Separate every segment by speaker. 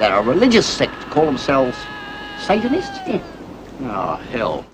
Speaker 1: They're a religious sect, call themselves Satanists? Yeah. Oh, hell.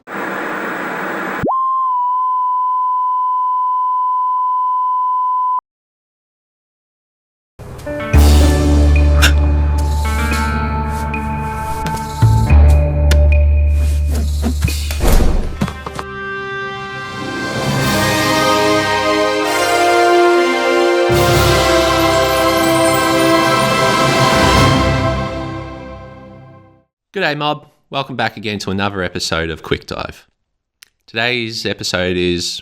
Speaker 2: G'day mob, welcome back again to another episode of Quick Dive. Today's episode is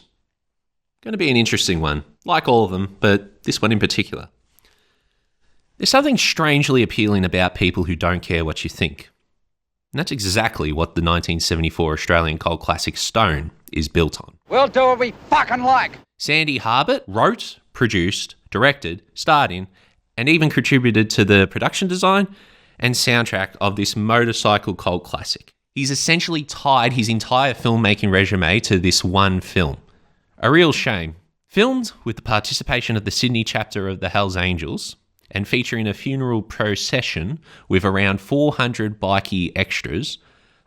Speaker 2: going to be an interesting one, like all of them, but this one in particular. There's something strangely appealing about people who don't care what you think. And that's exactly what the 1974 Australian cult classic Stone is built on.
Speaker 3: We'll do what we fucking like!
Speaker 2: Sandy Harbutt wrote, produced, directed, starred in, and even contributed to the production design and soundtrack of this motorcycle cult classic. He's essentially tied his entire filmmaking resume to this one film. A real shame. Filmed with the participation of the Sydney chapter of the Hells Angels and featuring a funeral procession with around 400 bikie extras,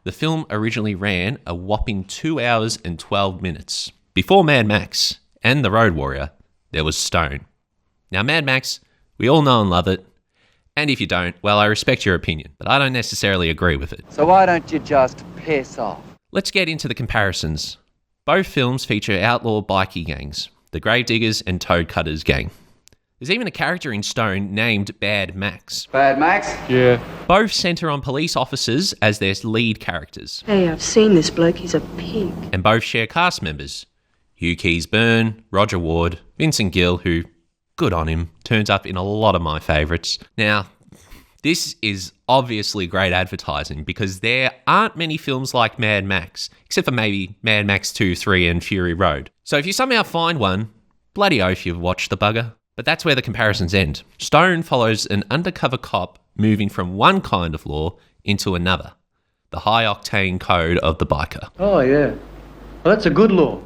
Speaker 2: the film originally ran a whopping 2 hours and 12 minutes. Before Mad Max and The Road Warrior, there was Stone. Now Mad Max, we all know and love it. And if you don't, well, I respect your opinion, but I don't necessarily agree with it.
Speaker 3: So why don't you just piss off?
Speaker 2: Let's get into the comparisons. Both films feature outlaw bikie gangs, the Gravediggers and Toad Cutters gang. There's even a character in Stone named Bad Max.
Speaker 3: Bad Max?
Speaker 4: Yeah.
Speaker 2: Both centre on police officers as their lead characters.
Speaker 5: Hey, I've seen this bloke, he's a pig.
Speaker 2: And both share cast members. Hugh Keys-Byrne, Roger Ward, Vincent Gill, who, good on him, turns up in a lot of my favourites. Now, this is obviously great advertising because there aren't many films like Mad Max, except for maybe Mad Max 2, 3 and Fury Road. So if you somehow find one, bloody oath you've watched the bugger. But that's where the comparisons end. Stone follows an undercover cop moving from one kind of law into another, the high-octane code of the biker.
Speaker 4: Oh, yeah. Well, that's a good law.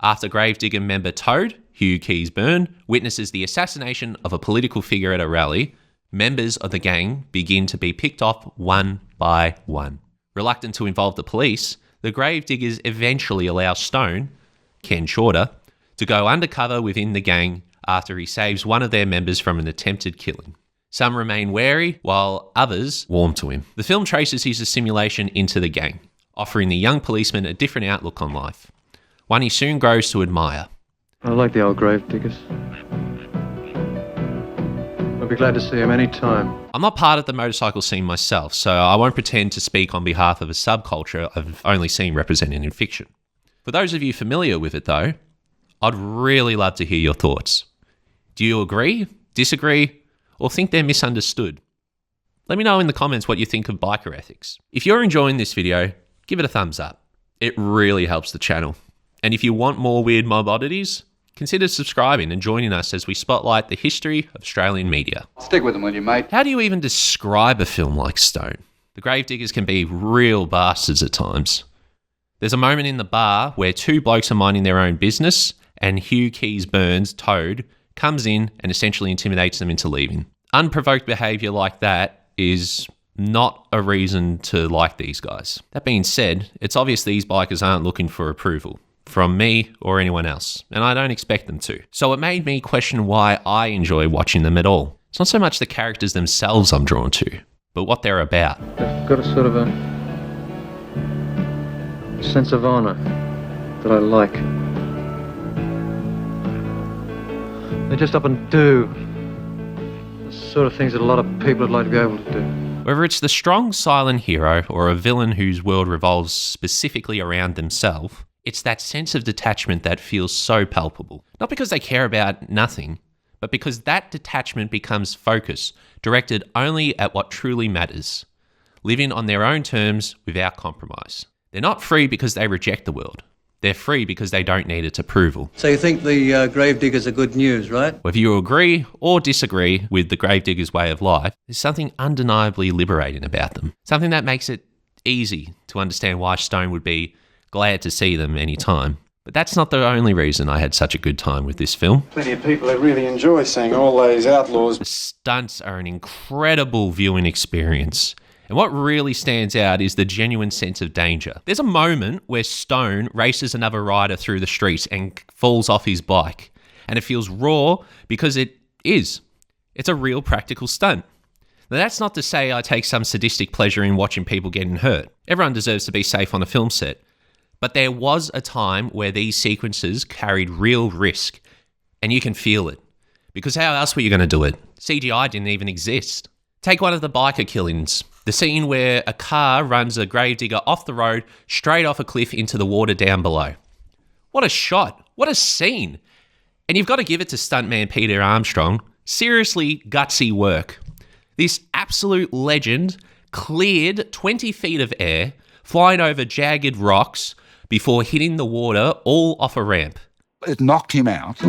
Speaker 2: After Gravedigger member Toad, Hugh Keys-Byrne, witnesses the assassination of a political figure at a rally, members of the gang begin to be picked off one by one. Reluctant to involve the police, the Gravediggers eventually allow Stone, Ken Shorter, to go undercover within the gang after he saves one of their members from an attempted killing. Some remain wary, while others warm to him. The film traces his assimilation into the gang, offering the young policeman a different outlook on life, one he soon grows to admire.
Speaker 4: I like the old Gravediggers. I'll be glad to see him any time.
Speaker 2: I'm not part of the motorcycle scene myself, so I won't pretend to speak on behalf of a subculture I've only seen represented in fiction. For those of you familiar with it though, I'd really love to hear your thoughts. Do you agree, disagree, or think they're misunderstood? Let me know in the comments what you think of biker ethics. If you're enjoying this video, give it a thumbs up. It really helps the channel. And if you want more weird mob oddities, consider subscribing and joining us as we spotlight the history of Australian media.
Speaker 3: Stick with them, will you, mate?
Speaker 2: How do you even describe a film like Stone? The Gravediggers can be real bastards at times. There's a moment in the bar where two blokes are minding their own business and Hugh Keys-Byrne's Toad comes in and essentially intimidates them into leaving. Unprovoked behaviour like that is not a reason to like these guys. That being said, it's obvious these bikers aren't looking for approval from me or anyone else, and I don't expect them to. So it made me question why I enjoy watching them at all. It's not so much the characters themselves I'm drawn to, but what they're about.
Speaker 4: They've got a sort of a sense of honour that I like. They just up and do the sort of things that a lot of people would like to be able to do.
Speaker 2: Whether it's the strong silent hero or a villain whose world revolves specifically around themselves, it's that sense of detachment that feels so palpable. Not because they care about nothing, but because that detachment becomes focus, directed only at what truly matters, living on their own terms without compromise. They're not free because they reject the world. They're free because they don't need its approval.
Speaker 6: So you think the Gravediggers are good news, right?
Speaker 2: Whether you agree or disagree with the Gravediggers' way of life, there's something undeniably liberating about them. Something that makes it easy to understand why Stone would be glad to see them anytime. But that's not the only reason I had such a good time with this film.
Speaker 7: Plenty of people who really enjoy seeing all those outlaws.
Speaker 2: The stunts are an incredible viewing experience. And what really stands out is the genuine sense of danger. There's a moment where Stone races another rider through the streets and falls off his bike. And it feels raw because it is. It's a real practical stunt. Now, that's not to say I take some sadistic pleasure in watching people getting hurt. Everyone deserves to be safe on a film set. But there was a time where these sequences carried real risk, and you can feel it. Because how else were you going to do it? CGI didn't even exist. Take one of the biker killings. The scene where a car runs a gravedigger off the road, straight off a cliff into the water down below. What a shot. What a scene. And you've got to give it to stuntman Peter Armstrong. Seriously gutsy work. This absolute legend cleared 20 feet of air, flying over jagged rocks before hitting the water all off a ramp.
Speaker 8: It knocked him out. It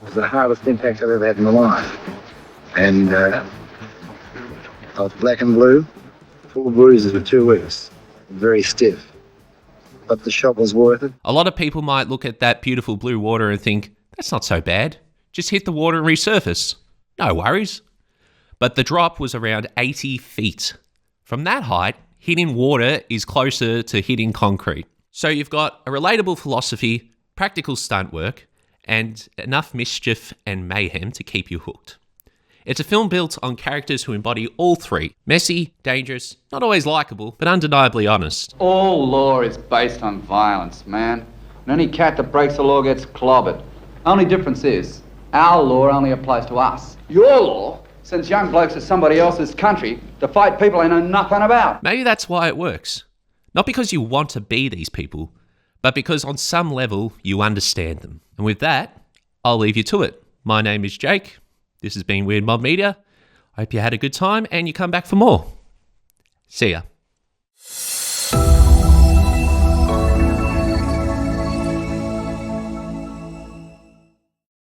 Speaker 8: was the hardest impact I've ever had in my life. And I was black and blue, full bruises for 2 weeks, very stiff. But the shot was worth it.
Speaker 2: A lot of people might look at that beautiful blue water and think, that's not so bad. Just hit the water and resurface. No worries. But the drop was around 80 feet. From that height, hitting water is closer to hitting concrete. So you've got a relatable philosophy, practical stunt work, and enough mischief and mayhem to keep you hooked. It's a film built on characters who embody all three. Messy, dangerous, not always likeable, but undeniably honest.
Speaker 3: All law is based on violence, man. And any cat that breaks the law gets clobbered. Only difference is, our law only applies to us. Your law sends young blokes to somebody else's country to fight people they know nothing about.
Speaker 2: Maybe that's why it works. Not because you want to be these people, but because on some level you understand them. And with that, I'll leave you to it. My name is Jake. This has been Weird Mob Media. I hope you had a good time and you come back for more. See ya.